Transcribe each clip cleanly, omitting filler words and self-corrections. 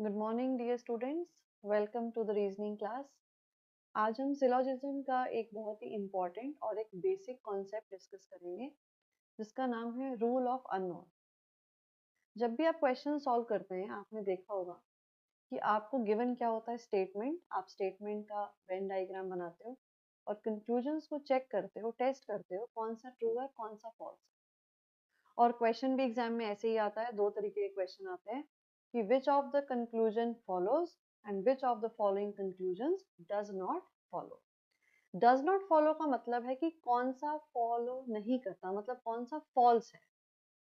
Good morning dear students, welcome to the reasoning class. आज हम syllogism का एक बहुत ही इम्पोर्टेंट और एक बेसिक कॉन्सेप्ट डिस्कस करेंगे जिसका नाम है रूल ऑफ अननोन। जब भी आप क्वेश्चन सॉल्व करते हैं आपने देखा होगा कि आपको गिवन क्या होता है, स्टेटमेंट। आप स्टेटमेंट का वेन डायग्राम बनाते हो और कंक्लूजन्स को चेक करते हो, टेस्ट करते हो कौन सा ट्रू है कौन सा फॉल्स। और क्वेश्चन भी एग्जाम में ऐसे ही आता है, दो तरीके के क्वेश्चन आते हैं कि which of the conclusion follows and which of the following conclusions does not follow. Does not follow का मतलब है कि कौन सा फॉलो नहीं करता, मतलब कौन सा फॉल्स है,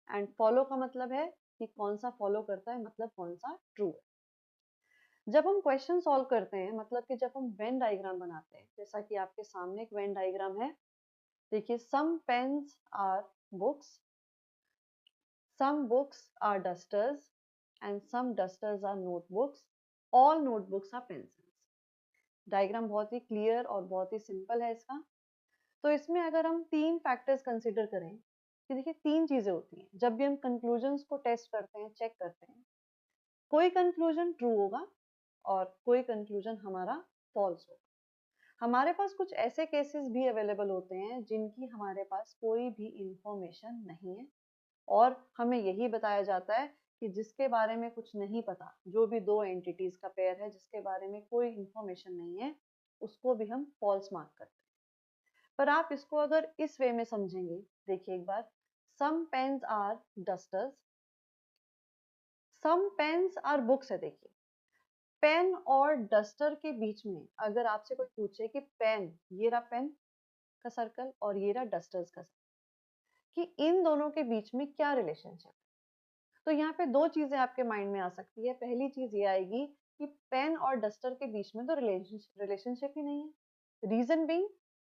एंड फॉलो का मतलब है कि कौन सा फॉलो करता है, मतलब कौन सा ट्रू है। जब हम क्वेश्चन सॉल्व करते हैं, मतलब कि जब हम वेन डायग्राम बनाते हैं, जैसा कि आपके सामने एक वेन डायग्राम है, देखिए some pens are books, some books are dusters and some dusters are notebooks, all notebooks are pencils। Diagram बहुत ही क्लियर और बहुत ही सिंपल है इसका। तो इसमें अगर हम तीन फैक्टर्स कंसीडर करें कि देखिए तीन चीजें होती हैं जब भी हम कंक्लूजन्स को टेस्ट करते हैं, चेक करते हैं। कोई कंक्लूजन ट्रू होगा और कोई कंक्लूजन हमारा फॉल्स होगा। हमारे पास कुछ ऐसे केसेस भी अवेलेबल होते हैं जिनकी हमारे पास कोई भी इंफॉर्मेशन नहीं है और हमें यही बताया जाता है कि जिसके बारे में कुछ नहीं पता, जो भी दो एंटिटीज का पेयर है जिसके बारे में कोई इंफॉर्मेशन नहीं है, उसको भी हम फॉल्स मार्क करते हैं। पर आप इसको अगर इस वे में समझेंगे, देखिए एक बार, some pens are dusters, some pens are books है। देखिए पेन और डस्टर के बीच में अगर आपसे कोई पूछे कि पेन, ये रहा पेन का सर्कल और ये रहा डस्टर्स का सर्कल, कि इन दोनों के बीच में क्या रिलेशनशिप, तो यहाँ पे दो चीजें आपके माइंड में आ सकती है। पहली चीज ये आएगी कि पेन और डस्टर के बीच में तो रिलेशनशिप ही नहीं है। रीजन बीइंग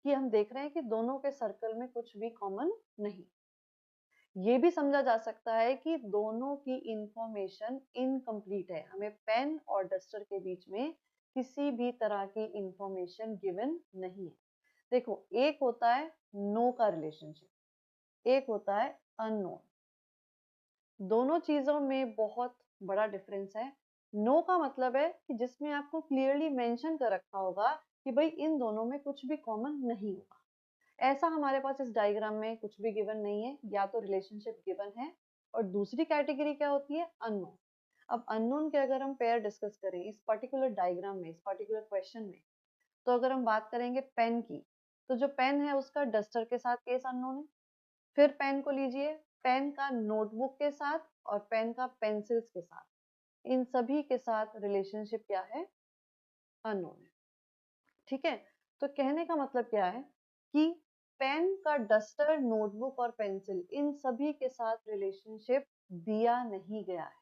कि हम देख रहे हैं कि दोनों के सर्कल में कुछ भी कॉमन नहीं। ये भी समझा जा सकता है कि दोनों की इंफॉर्मेशन इनकम्प्लीट है, हमें पेन और डस्टर के बीच में किसी भी तरह की इंफॉर्मेशन गिवन नहीं है। देखो, एक होता है नो का रिलेशनशिप, एक होता है अननोन। दोनों चीजों में बहुत बड़ा डिफरेंस है। नो का मतलब है कि जिसमें आपको क्लियरली मेंशन कर रखा होगा कि भाई इन दोनों में कुछ भी कॉमन नहीं होगा। ऐसा हमारे पास इस डायग्राम में कुछ भी गिवन नहीं है, या तो रिलेशनशिप गिवन है। और दूसरी कैटेगरी क्या होती है, अननोन। अब अननोन के अगर हम पेयर डिस्कस करें इस पर्टिकुलर डायग्राम में, इस पर्टिकुलर क्वेश्चन में, तो अगर हम बात करेंगे पेन की, तो जो पेन है उसका डस्टर के साथ केस अननोन है। फिर पेन को लीजिए, पेन का नोटबुक के साथ और पेन का पेंसिल्स के साथ, इन सभी के साथ रिलेशनशिप क्या है, अननोन है। ठीक है, तो कहने का मतलब क्या है कि पेन का डस्टर, नोटबुक और पेंसिल, इन सभी के साथ रिलेशनशिप दिया नहीं गया है।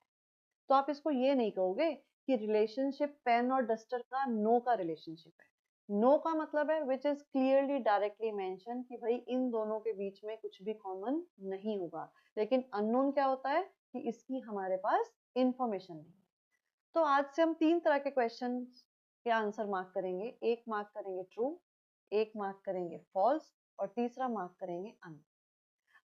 तो आप इसको ये नहीं कहोगे कि रिलेशनशिप पेन और डस्टर का नो का रिलेशनशिप है। नो का मतलब है which is clearly directly mention कि भाई इन दोनों के बीच में कुछ भी कॉमन नहीं होगा। लेकिन अननोन क्या होता है कि इसकी हमारे पास इंफॉर्मेशन नहीं है। तो आज से हम तीन तरह के क्वेश्चन के आंसर मार्क करेंगे। एक मार्क करेंगे ट्रू, एक मार्क करेंगे फॉल्स और तीसरा मार्क करेंगे अननोन।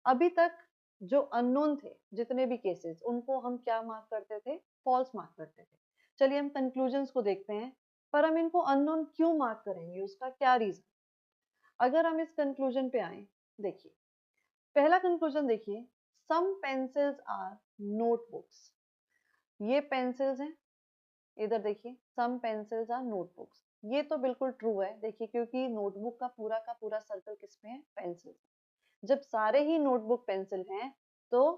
अभी तक जो अननोन थे जितने भी केसेस, उनको हम क्या मार्क करते थे, फॉल्स मार्क करते थे। चलिए हम कंक्लूजन्स को देखते हैं। पर हम इनको अननोन क्यों मार्क करेंगे, उसका क्या रीजन। अगर हम इस कंक्लूजन पे आए, देखिए पहला कंक्लूजन देखिए, सम पेंसिल्स आर नोटबुक्स। ये पेंसिल्स हैं, इधर देखिए सम पेंसिल्स आर नोटबुक्स। ये तो बिल्कुल ट्रू है, देखिए क्योंकि नोटबुक का पूरा सर्कल किस में है, पेंसिल। जब सारे ही नोटबुक पेंसिल हैं तो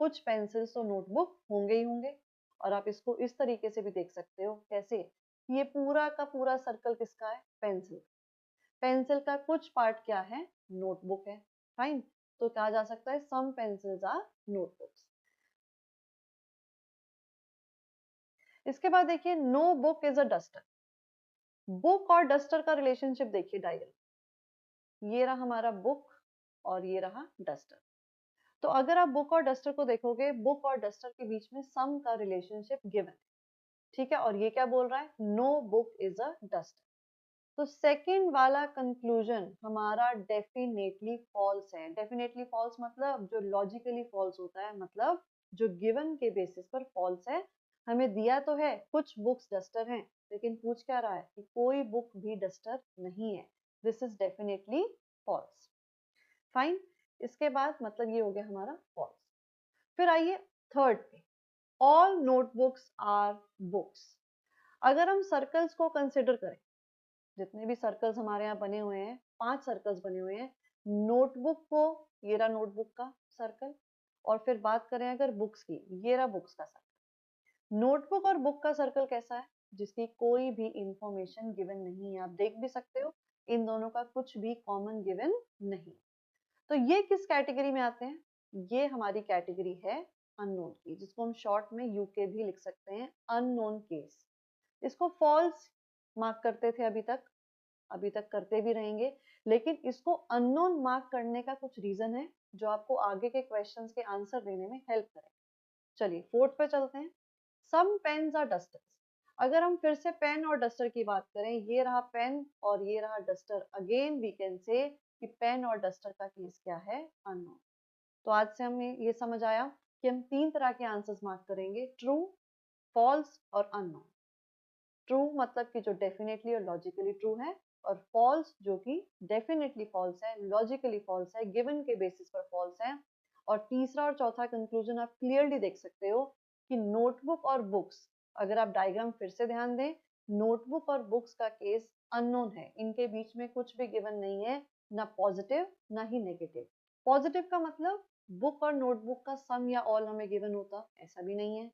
कुछ पेंसिल्स तो नोटबुक होंगे ही होंगे। और आप इसको इस तरीके से भी देख सकते हो, कैसे, ये पूरा का पूरा सर्कल किसका है, पेंसिल। पेंसिल का कुछ पार्ट क्या है, नोटबुक है। फाइन, तो कहा जा सकता है सम पेंसिल्स आर नोटबुक्स। इसके बाद देखिए, no book is a duster. Book और डस्टर का रिलेशनशिप देखिए डायग्राम, ये रहा हमारा बुक और ये रहा डस्टर। तो अगर आप बुक और डस्टर को देखोगे, बुक और डस्टर के बीच में सम का रिलेशनशिप गिवन है। ठीक है, और ये क्या बोल रहा है, no book is a duster. तो सेकंड वाला कंक्लूजन हमारा डेफिनेटली फॉल्स है। डेफिनेटली फॉल्स मतलब जो लॉजिकली फॉल्स होता है, मतलब जो गिवन के बेसिस पर फॉल्स है, हमें दिया तो है कुछ बुक्स डस्टर हैं, लेकिन पूछ क्या रहा है कि कोई बुक भी डस्टर नहीं है। This is definitely false. Fine. इसके बाद मतलब ये हो गया हमारा फॉल्स। फिर आइए थर्ड पे, ऑल नोटबुक्स आर बुक्स। अगर हम सर्कल्स को कंसिडर करें, जितने भी सर्कल्स हमारे यहाँ बने हुए हैं, 5 सर्कल्स बने हुए हैं, नोटबुक को, ये रहा नोटबुक का सर्कल, और फिर बात करें अगर बुक्स की, ये रहा बुक्स का सर्कल। नोटबुक और बुक का सर्कल कैसा है, जिसकी कोई भी इंफॉर्मेशन गिवन नहीं है। आप देख भी सकते हो इन दोनों का कुछ भी कॉमन गिवन नहीं। तो ये किस कैटेगरी में आते हैं, ये हमारी कैटेगरी है अननोन की, जिसको हम शॉर्ट में यूके भी लिख सकते हैं, अननोन केस। इसको फॉल्स मार्क करते थे अभी तक करते भी रहेंगे, लेकिन इसको अननोन मार्क करने का कुछ रीजन है जो आपको आगे के क्वेश्चंस के आंसर देने में हेल्प करें। चलिए फोर्थ पे चलते हैं, सम पेन्स आर डस्टर्स। अगर हम फिर से पेन और डस्टर की बात करें, ये रहा पेन और ये रहा duster, again we can say कि पेन और डस्टर का केस क्या है, अननोन। तो आज से हमें ये समझ आया कि हम 3 तरह के आंसर्स मार्क करेंगे, ट्रू, फॉल्स और अननोन। ट्रू मतलब कि जो डेफिनेटली और लॉजिकली ट्रू है, और फॉल्स जो कि डेफिनेटली फॉल्स है, लॉजिकली फॉल्स है, गिवन के बेसिस पर फॉल्स है। और तीसरा और चौथा कंक्लूजन आप क्लियरली देख सकते हो कि नोटबुक और बुक्स, अगर आप डायग्राम फिर से ध्यान दें, नोटबुक और बुक्स का केस अननोन है, इनके बीच में कुछ भी गिवन नहीं है, ना पॉजिटिव ना ही नेगेटिव। पॉजिटिव का मतलब बुक और नोटबुक का सम या ऑल हमें गिवन होता, ऐसा भी नहीं है।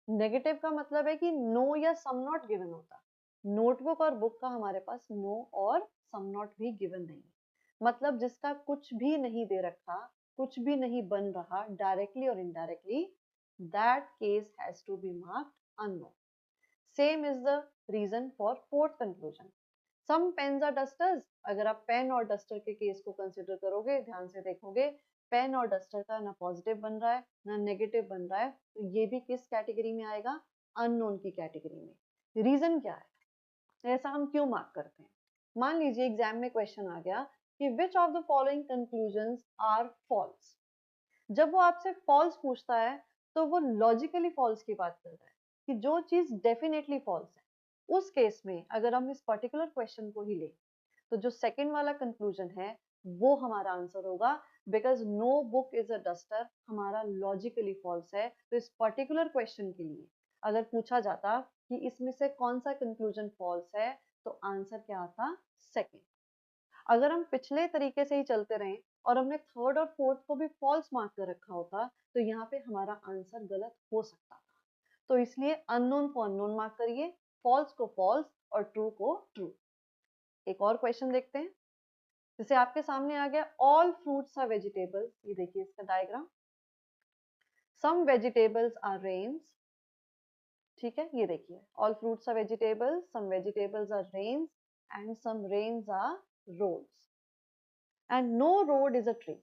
नेगेटिव का मतलब है कि नो या सम नॉट गिवन होता। नोटबुक और बुक का हमारे पास नो और सम नॉट भी गिवन नहीं, मतलब जिसका कुछ भी नहीं दे रखा, कुछ भी नहीं बन रहा डायरेक्टली और indirectly, that case has to be marked unknown. Same is the reason for fourth conclusion, some pens are dusters. अगर आप पेन और डस्टर के केस को कंसिडर करोगे, ध्यान से देखोगे, पेन और डस्टर का ना पॉजिटिव बन रहा है ना नेगेटिव बन रहा है, तो ये भी किस कैटेगरी में आएगा, अननोन की कैटेगरी में। रीजन क्या है, ऐसा हम क्यों मार्क करते हैं। मान लीजिए एग्जाम में क्वेश्चन आ गया कि which of the following conclusions are false. जब वो आपसे फॉल्स पूछता है तो वो लॉजिकली फॉल्स की बात कर रहा है, कि जो चीज डेफिनेटली फॉल्स है। उस केस में अगर हम इस पर्टिकुलर क्वेश्चन को ही लें, तो जो सेकंड वाला कंक्लूजन है वो हमारा आंसर होगा, because no book is a duster हमारा लॉजिकली फॉल्स है। तो इस पर्टिकुलर क्वेश्चन के लिए अगर पूछा जाता कि इसमें से कौन सा कंक्लूजन फॉल्स है, तो आंसर क्या आता, सेकंड। अगर हम पिछले तरीके से ही चलते रहें और हमने थर्ड और फोर्थ को भी फॉल्स मार्क कर रखा होता, तो यहाँ पे हमारा आंसर गलत हो सकता था। तो इसलिए अननोन को अननोन मार्क करिए, फॉल्स को फॉल्स और ट्रू को ट्रू। एक और क्वेश्चन देखते हैं, जैसे आपके सामने आ गया, ऑल फ्रूट्स आर वेजिटेबल्स। ये देखिए इसका diagram, some vegetables are rains. ठीक है, ये देखिए, all fruits are vegetables, some vegetables are rains and some rains are roads and no road is a tree.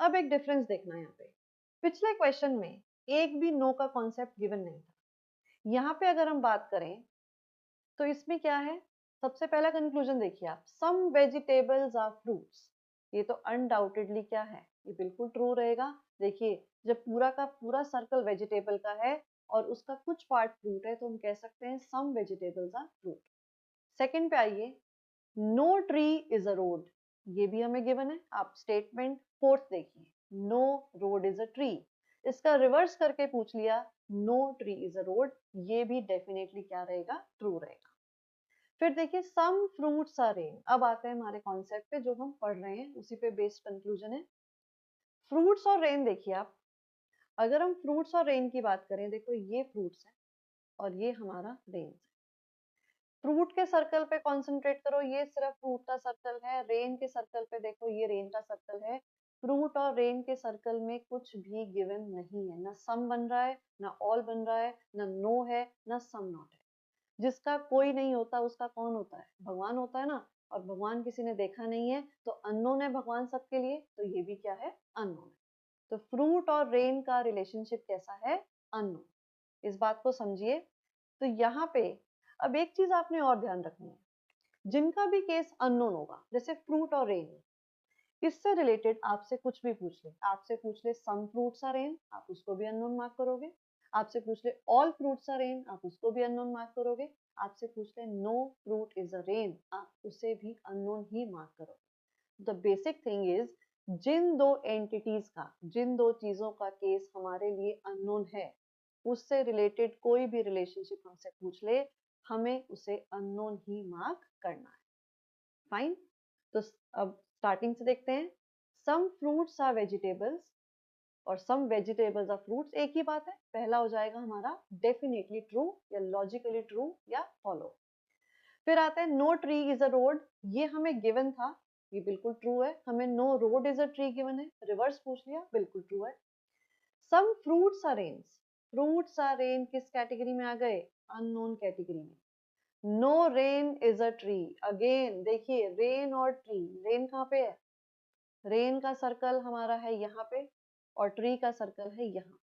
अब एक डिफरेंस देखना है यहाँ पे, पिछले क्वेश्चन में एक भी नो का कॉन्सेप्ट गिवन नहीं था। यहाँ पे अगर हम बात करें तो इसमें क्या है, सबसे पहला कंक्लूजन देखिए आप, सम वेजिटेबल्स आर फ्रूट्स। ये तो अनडाउटेडली क्या है, ये बिल्कुल ट्रू रहेगा। देखिए जब पूरा का पूरा सर्कल वेजिटेबल का है और उसका कुछ पार्ट फ्रूट है, तो हम कह सकते हैं some vegetables are fruit. Second पे आइए, no tree is a road, ये भी हमें गिवन है। आप स्टेटमेंट फोर्थ देखिए, no road is a tree, इसका रिवर्स करके पूछ लिया, no tree is a road, ये भी डेफिनेटली क्या रहेगा, ट्रू रहेगा। फिर देखिए, सम फ्रूट्स आर रेन। अब आते हैं हमारे कॉन्सेप्ट पे जो हम पढ़ रहे हैं, उसी पे बेस्ड कंक्लूजन है। फ्रूट्स और रेन देखिए आप, अगर हम फ्रूट्स और रेन की बात करें, देखो ये फ्रूट्स है और ये हमारा रेन है। फ्रूट के सर्कल पे कंसंट्रेट करो, ये सिर्फ फ्रूट का सर्कल है। रेन के सर्कल पे देखो, ये रेन का सर्कल है। फ्रूट और रेन के सर्कल में कुछ भी गिवन नहीं है, ना सम बन रहा है, ना ऑल बन रहा है, ना नो है, ना सम नॉट है। जिसका कोई नहीं होता उसका कौन होता है, भगवान होता है ना। और भगवान किसी ने देखा नहीं है, तो अननोन है भगवान सबके लिए, तो ये भी क्या है, अननोन है। तो फ्रूट और रेन का रिलेशनशिप कैसा है, अननोन। इस बात को समझिए। तो यहाँ पे अब एक चीज आपने और ध्यान रखनी है, जिनका भी केस अननोन होगा, जैसे फ्रूट और रेन, इससे रिलेटेड आपसे कुछ भी पूछ ले, आपसे पूछ ले सम फ्रूट्स आर रेन, आप उसको भी अननोन मार्क करोगे। आपसे पूछ ले ऑल फ्रूट्स आर रेन, आप उसको भी अननोन मार्क करोगे। आपसे पूछ ले no fruit is a rain, आप उसे भी अननोन ही मार्क करोगे। द बेसिक थिंग इज, जिन दो एंटिटीज का, जिन दो चीजों का केस हमारे लिए अननोन है, उससे रिलेटेड कोई भी रिलेशनशिप हमसे पूछ ले, हमें उसे अननोन ही मार्क करना है। फाइन। तो अब स्टार्टिंग से देखते हैं। सम फ्रूट्स आर वेजिटेबल्स और सम वेजिटेबल्स आर फ्रूट्स, एक ही बात है। पहला हो जाएगा हमारा डेफिनेटली ट्रू या लॉजिकली ट्रू या फॉलो। फिर आता है no tree is a road, ये हमें गिवन था, ये बिल्कुल ट्रू है। हमें no road is a tree given है, रिवर्स पूछ लिया, बिल्कुल ट्रू है। Some fruits are rains, fruits are rain किस कैटेगरी में आ गए? अननोन कैटेगरी में। No rain is a tree, again देखिए रेन और ट्री, रेन कहाँ पे है? रेन का सर्कल हमारा है यहाँ पे और ट्री का सर्कल है यहाँ।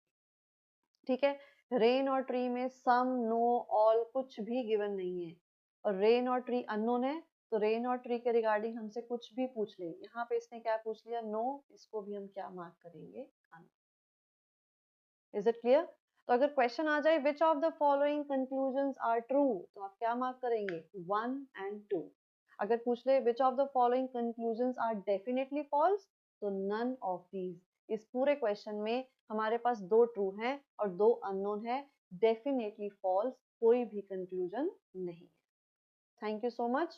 ठीक है, रेन और ट्री में सम, नो, ऑल कुछ भी गिवन नहीं है और रेन और ट्री अननोन है। तो रेन और ट्री के रिगार्डिंग हमसे कुछ भी पूछ ले, यहाँ पे इसने क्या पूछ लिया? नो, इसको भी हम क्या मार्क करेंगे? अननोन। Is it clear? तो अगर क्वेश्चन आ जाए which of the following conclusions are true, तो आप क्या मार्क करेंगे? 1 एंड 2। अगर पूछ ले which of the following conclusions are definitely false, तो नन ऑफ दीज। इस पूरे क्वेश्चन में हमारे पास 2 ट्रू हैं और 2 अननोन है। डेफिनेटली फॉल्स कोई भी कंक्लूजन नहीं है। Thank you so much.